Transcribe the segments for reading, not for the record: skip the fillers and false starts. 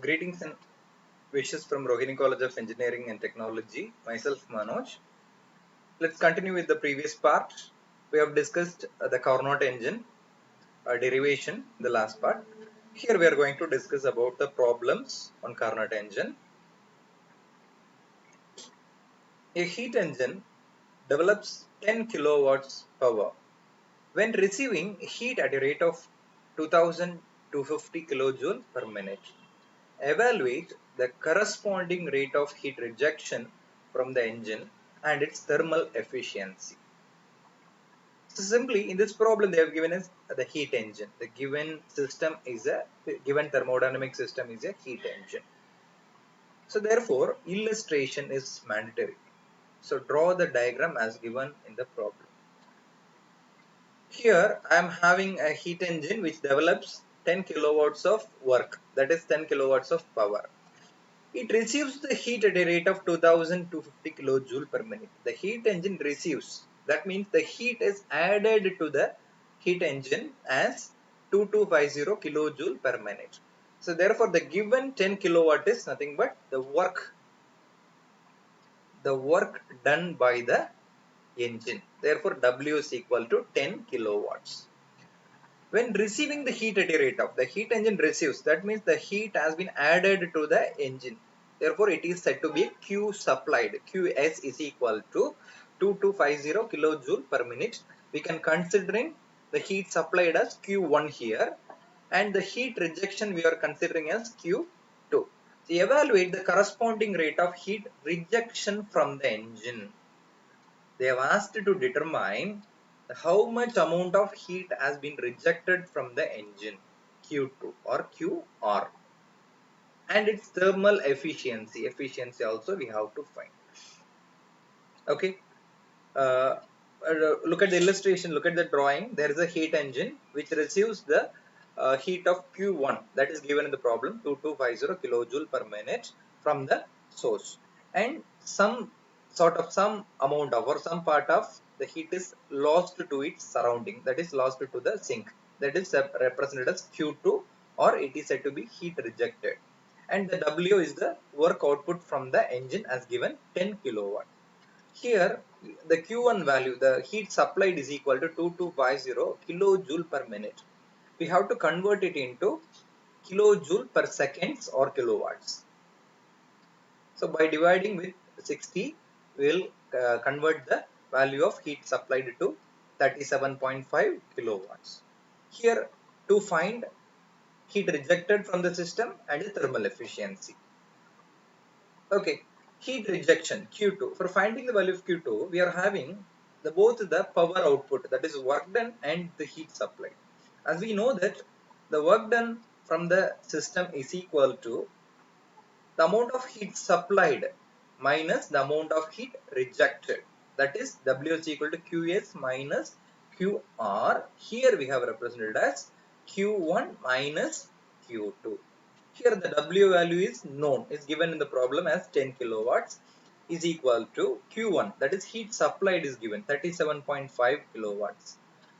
Greetings and wishes from Rohini College of Engineering and Technology. Myself Manoj. Let's continue with the previous part. We have discussed the Carnot engine derivation, the last part. Here we are going to discuss about the problems on Carnot engine. A heat engine develops 10 kilowatts power. When receiving heat at a rate of 2250 kilojoule per minute, evaluate the corresponding rate of heat rejection from the engine and its thermal efficiency. So simply in this problem they have given us the heat engine. The given thermodynamic system is a heat engine. So therefore illustration is mandatory. So draw the diagram as given in the problem. Here I am having a heat engine which develops 10 kilowatts of work, that is 10 kilowatts of power. It receives the heat at a rate of 2250 kilojoule per minute. The heat engine receives, that means the heat is added to the heat engine as 2250 kilojoule per minute. So therefore the given 10 kilowatt is nothing but the work done by the engine. Therefore W is equal to 10 kilowatts. When receiving the heat at a rate of, the heat engine receives, that means the heat has been added to the engine. Therefore, it is said to be Q supplied. Qs is equal to 2250 kilojoule per minute. We can considering the heat supplied as Q1 here, and the heat rejection we are considering as Q2. So evaluate the corresponding rate of heat rejection from the engine. They have asked to determine how much amount of heat has been rejected from the engine, Q2 or QR, and its thermal efficiency also we have to find. Okay, uh, look at the illustration, look at the drawing. There is a heat engine which receives the heat of Q1, that is given in the problem, 2250 kilojoule per minute from the source, and some amount of or some part of the heat is lost to its surrounding, that is lost to the sink, that is represented as Q2, or it is said to be heat rejected, and the W is the work output from the engine as given 10 kilowatt. Here the Q1 value, the heat supplied, is equal to 2250 kilojoule per minute. We have to convert it into kilojoule per seconds or kilowatts. So by dividing with 60, we will convert the value of heat supplied to 37.5 kilowatts. Here to find heat rejected from the system and the thermal efficiency. Okay, heat rejection Q2. For finding the value of Q2, we are having both the power output, that is work done, and the heat supplied. As we know that the work done from the system is equal to the amount of heat supplied minus the amount of heat rejected, that is W is equal to Qs minus QR. Here we have represented as Q1 minus Q2. Here the W value is known, is given in the problem as 10 kilowatts, is equal to Q1, that is heat supplied, is given 37.5 kilowatts,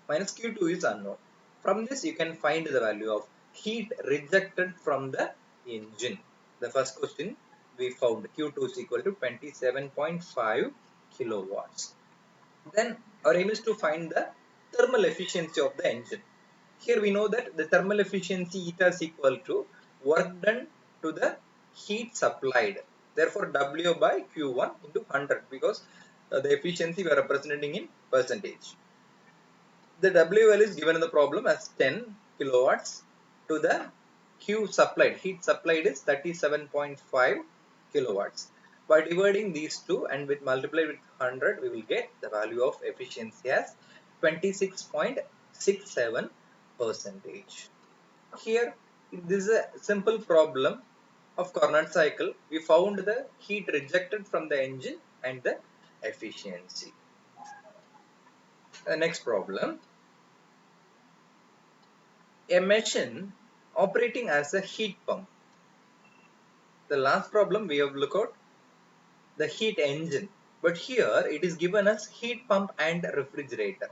minus Q2 is unknown. From this you can find the value of heat rejected from the engine. The first question we found Q2 is equal to 27.5 kilowatts. Then our aim is to find the thermal efficiency of the engine. Here we know that the thermal efficiency eta is equal to work done to the heat supplied. Therefore, W by Q1 into 100, because the efficiency we are representing in percentage. The W value is given in the problem as 10 kilowatts to the Q supplied. Heat supplied is 37.5 kilowatts. By dividing these two and with multiply with 100, we will get the value of efficiency as 26.67%. Here, this is a simple problem of Carnot cycle. We found the heat rejected from the engine and the efficiency. The next problem. A machine operating as a heat pump. The last problem we have looked at the heat engine, but here it is given as heat pump and refrigerator,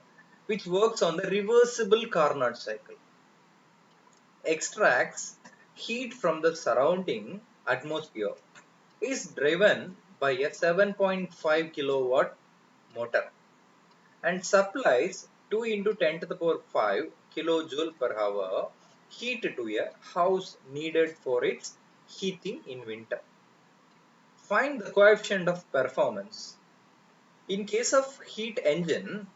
which works on the reversible Carnot cycle. Extracts heat from the surrounding atmosphere is driven by a 7.5 kilowatt motor and supplies 2 into 10 to the power 5 kilojoule per hour heat to a house needed for its heating in winter. Find the coefficient of performance. In case of heat engine,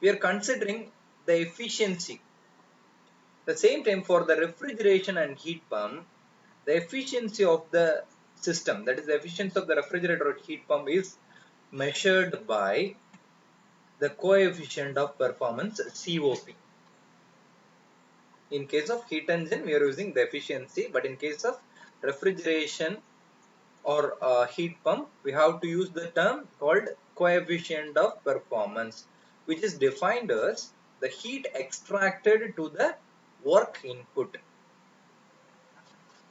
we are considering the efficiency. The same time for the refrigeration and heat pump, the efficiency of the system, that is the efficiency of the refrigerator or heat pump, is measured by the coefficient of performance COP. In case of heat engine, we are using the efficiency, but in case of refrigeration or heat pump, we have to use the term called coefficient of performance, which is defined as the heat extracted to the work input.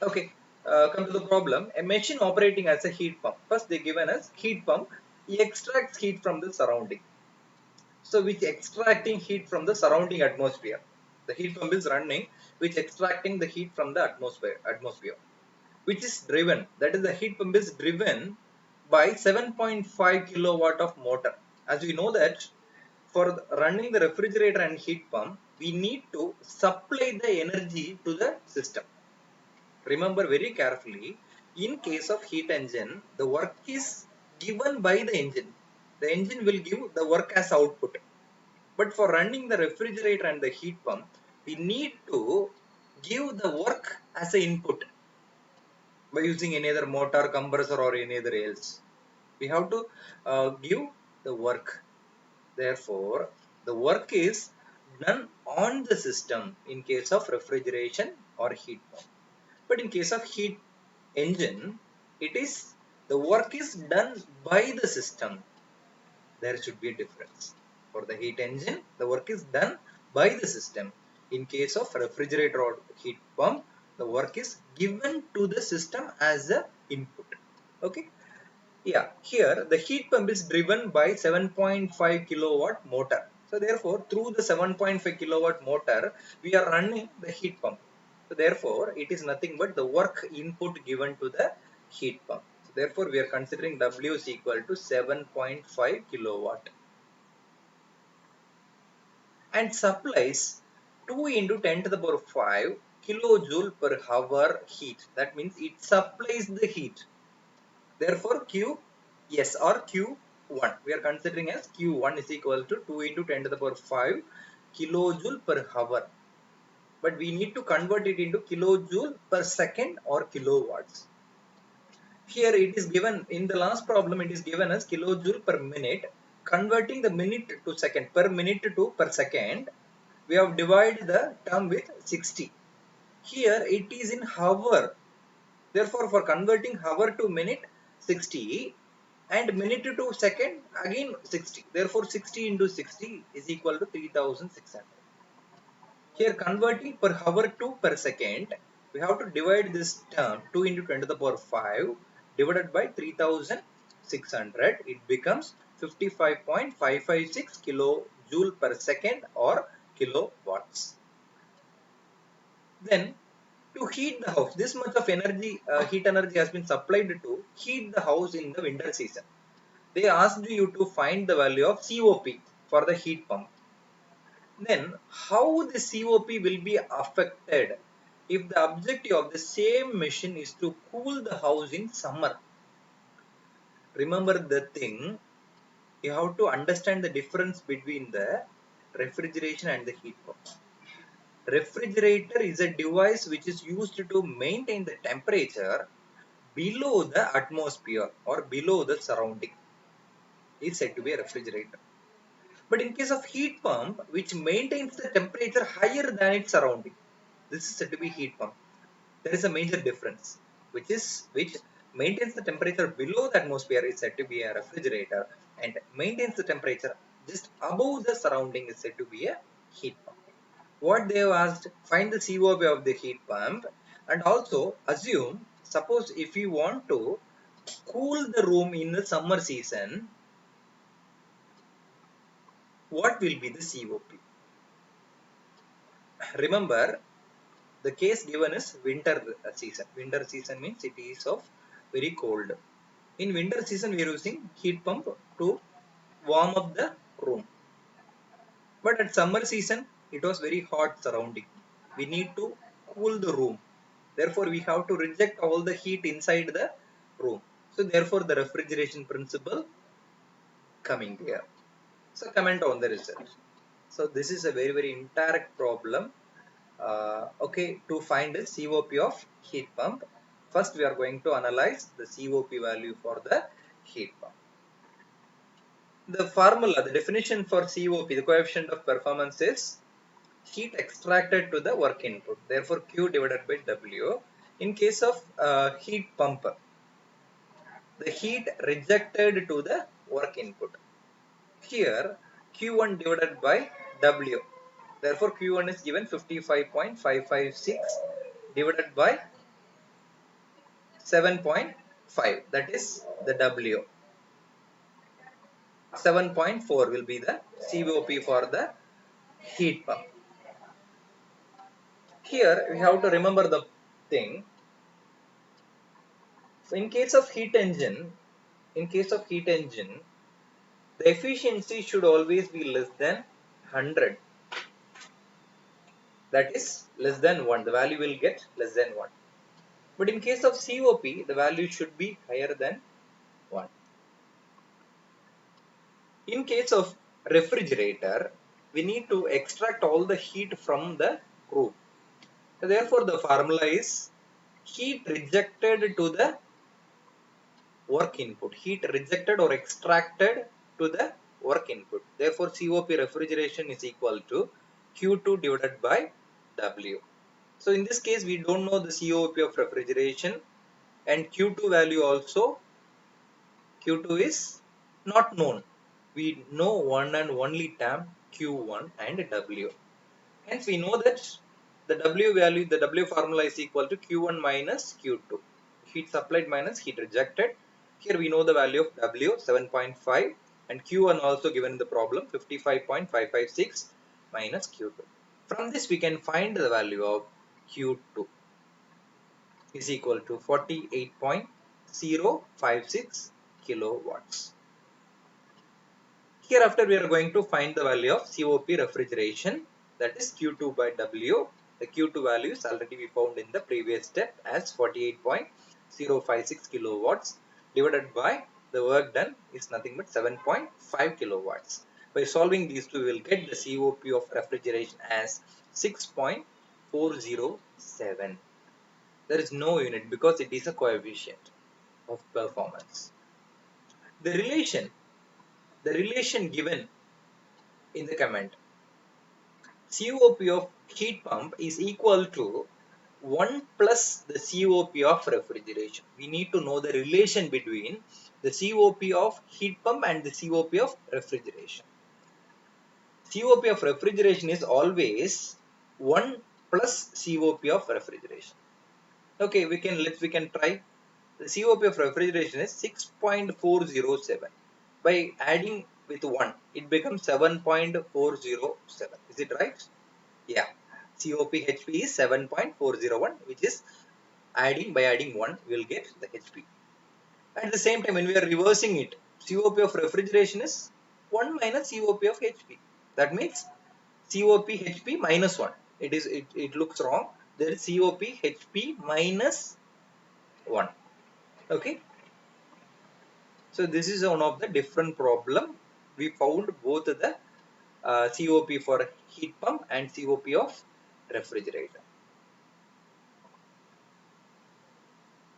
Okay, come to the problem. A machine operating as a heat pump. First, they given us heat pump. It extracts heat from the surrounding. So, which extracting heat from the surrounding atmosphere. The heat pump is running, which extracting the heat from the atmosphere, which is driven. That is, the heat pump is driven by 7.5 kilowatt of motor. As we know that for running the refrigerator and heat pump, we need to supply the energy to the system. Remember very carefully, in case of heat engine, the work is given by the engine. The engine will give the work as output. But for running the refrigerator and the heat pump, we need to give the work as an input by using any other motor, compressor or any other else. We have to give the work. Therefore, the work is done on the system in case of refrigeration or heat pump. But in case of heat engine, it is the work is done by the system. There should be a difference. For the heat engine, the work is done by the system. In case of refrigerator or heat pump, the work is given to the system as a input. Okay. Yeah, here the heat pump is driven by 7.5 kilowatt motor. So therefore, through the 7.5 kilowatt motor, we are running the heat pump. So therefore, it is nothing but the work input given to the heat pump. So therefore, we are considering W is equal to 7.5 kilowatt and supplies 2 into 10 to the power 5 kilojoule per hour heat. That means it supplies the heat. Therefore, Qs or Q1, we are considering as Q1 is equal to 2 into 10 to the power 5 kilojoule per hour. But we need to convert it into kilojoule per second or kilowatts. Here it is given, in the last problem it is given as kilojoule per minute. Converting the minute to second, per minute to per second, we have divided the term with 60. Here it is in hour. Therefore, for converting hour to minute, 60 and minute to second, again 60. Therefore, 60 into 60 is equal to 3600. Here, converting per hour to per second, we have to divide this term 2 into 10 to the power 5 divided by 3600. It becomes 55.556 kilojoule per second or kilowatts. Then, to heat the house, this much of energy, heat energy has been supplied to heat the house in the winter season. They asked you to find the value of COP for the heat pump. Then how the COP will be affected if the objective of the same machine is to cool the house in summer? Remember the thing, you have to understand the difference between the refrigeration and the heat pump. Refrigerator is a device which is used to maintain the temperature below the atmosphere or below the surrounding. Is said to be a refrigerator. But in case of heat pump, which maintains the temperature higher than its surrounding, this is said to be heat pump. There is a major difference, which maintains the temperature below the atmosphere is said to be a refrigerator, and maintains the temperature just above the surrounding is said to be a heat pump. What they have asked, find the COP of the heat pump, and also assume, suppose if you want to cool the room in the summer season, what will be the COP? Remember, The case given is winter season. Winter season means it is of very cold. In winter season, we are using heat pump to warm up the room. But at summer season, it was very hot surrounding. We need to cool the room. Therefore, we have to reject all the heat inside the room. So therefore, the refrigeration principle coming here. So comment on the result. So this is a very indirect problem. Okay, to find the COP of heat pump, first we are going to analyze the COP value for the heat pump. The formula, the definition for COP, the coefficient of performance is heat extracted to the work input. Therefore, Q divided by W. In case of heat pump, the heat rejected to the work input. Here, Q1 divided by W. Therefore, Q1 is given 55.556 divided by 7.5. That is the W. 7.4 will be the COP for the heat pump. Here, we have to remember the thing. In case of heat engine, the efficiency should always be less than 100. That is less than 1. The value will get less than 1. But in case of COP, the value should be higher than 1. In case of refrigerator, we need to extract all the heat from the room. Therefore, the formula is heat rejected to the work input. Heat rejected or extracted to the work input. Therefore, COP refrigeration is equal to Q2 divided by W. So in this case, we don't know the COP of refrigeration, and Q2 value also, Q2 is not known. We know one and only term Q1 and W. Hence we know that the W value, the W formula is equal to Q1 minus Q2. Heat supplied minus heat rejected. Here we know the value of W 7.5 and Q1 also given in the problem 55.556 minus Q2. From this we can find the value of Q2 is equal to 48.056 kilowatts. Hereafter we are going to find the value of COP refrigeration, that is Q2 by W. The Q2 value is already we found in the previous step as 48.056 kilowatts divided by the work done is nothing but 7.5 kilowatts. By solving these two, we will get the COP of refrigeration as 6.407. There is no unit because it is a coefficient of performance. The relation given in the comment, COP of heat pump is equal to 1 plus the COP of refrigeration. We need to know the relation between the COP of heat pump and the COP of refrigeration. COP of refrigeration is always 1 plus COP of refrigeration. Okay, we can try. The COP of refrigeration is 6.407. By adding with 1, it becomes 7.407. Is it right? Yeah. COP HP is 7.401, which is by adding 1, we will get the HP. At the same time, when we are reversing it, COP of refrigeration is 1 minus COP of HP. That means COP HP minus 1. It looks wrong. There is COP HP minus 1. Okay. So this is one of the different problem. We found both the COP for heat pump and COP of refrigerator.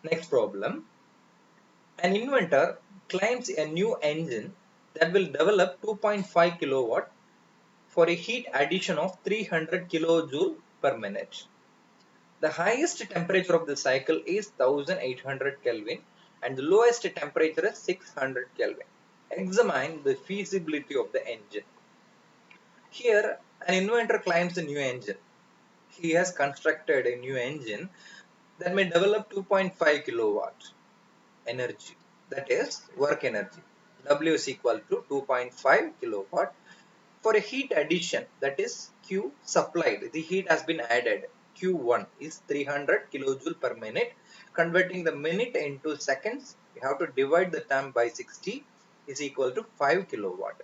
Next problem. An inventor claims a new engine that will develop 2.5 kilowatt for a heat addition of 300 kilojoule per minute. The highest temperature of the cycle is 1800 Kelvin and the lowest temperature is 600 Kelvin. Examine the feasibility of the engine. Here, an inventor claims a new engine. He has constructed a new engine that may develop 2.5 kilowatt energy, that is work energy. W is equal to 2.5 kilowatt for a heat addition, that is Q supplied. The heat has been added Q1 is 300 kilojoule per minute. Converting the minute into seconds, we have to divide the time by 60 is equal to 5 kilowatt.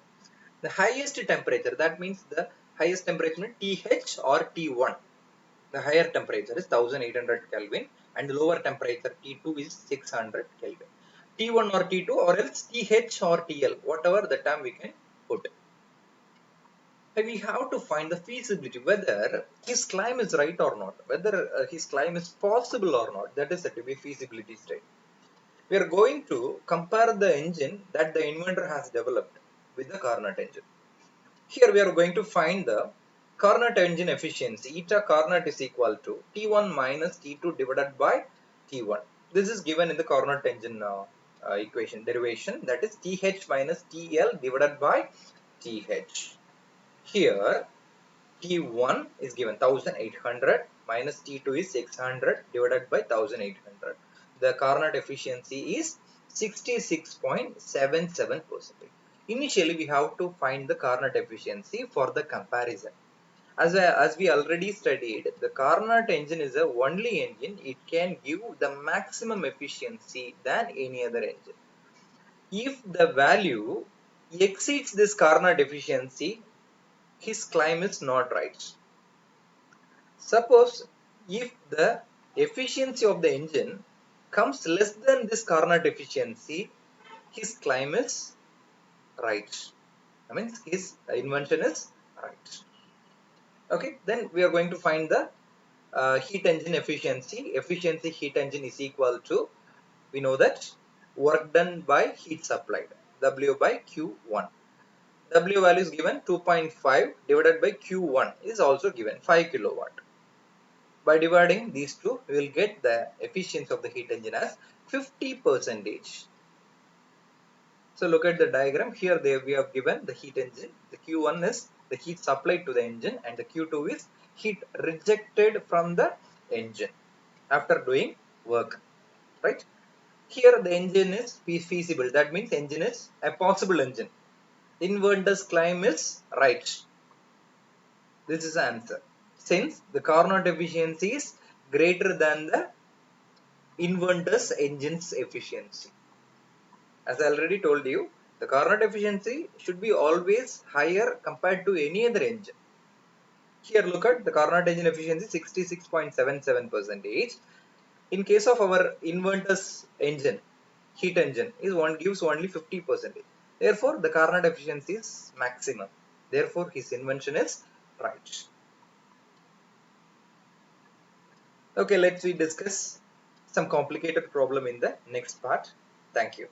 The highest temperature, that means the highest temperature TH or T1. The higher temperature is 1800 Kelvin and lower temperature T2 is 600 Kelvin. T1 or T2 or else TH or TL, whatever the term we can put. And we have to find the feasibility, whether his claim is right or not, whether his claim is possible or not. That is the feasibility state. We are going to compare the engine that the inventor has developed with the Carnot engine. Here we are going to find the Carnot engine efficiency. Eta Carnot is equal to T1 minus T2 divided by T1. This is given in the Carnot engine equation derivation, that is TH minus TL divided by TH. Here T1 is given 1800 minus T2 is 600 divided by 1800. The Carnot efficiency is 66.77%. Initially, we have to find the Carnot efficiency for the comparison. As we already studied, the Carnot engine is the only engine it can give the maximum efficiency than any other engine. If the value exceeds this Carnot efficiency, his claim is not right. Suppose if the efficiency of the engine comes less than this Carnot efficiency, his claim is right. I mean, his invention is right. Okay, then we are going to find the heat engine efficiency. Efficiency heat engine is equal to, we know that, work done by heat supplied, W by Q1. W value is given 2.5 divided by Q1 is also given 5 kilowatt. By dividing these two, we will get the efficiency of the heat engine as 50%. So look at the diagram. Here we have given the heat engine. The Q1 is the heat supplied to the engine and the Q2 is heat rejected from the engine after doing work. Right? Here the engine is feasible. That means engine is a possible engine. Inventor's claim is right. This is the answer. Since the Carnot efficiency is greater than the inventor's engine's efficiency. As I already told you, the Carnot efficiency should be always higher compared to any other engine. Here look at the Carnot engine efficiency 66.77%. In case of our inventor's engine, heat engine gives only 50%. Therefore, the Carnot efficiency is maximum. Therefore, his invention is right. Okay, let's discuss some complicated problem in the next part. Thank you.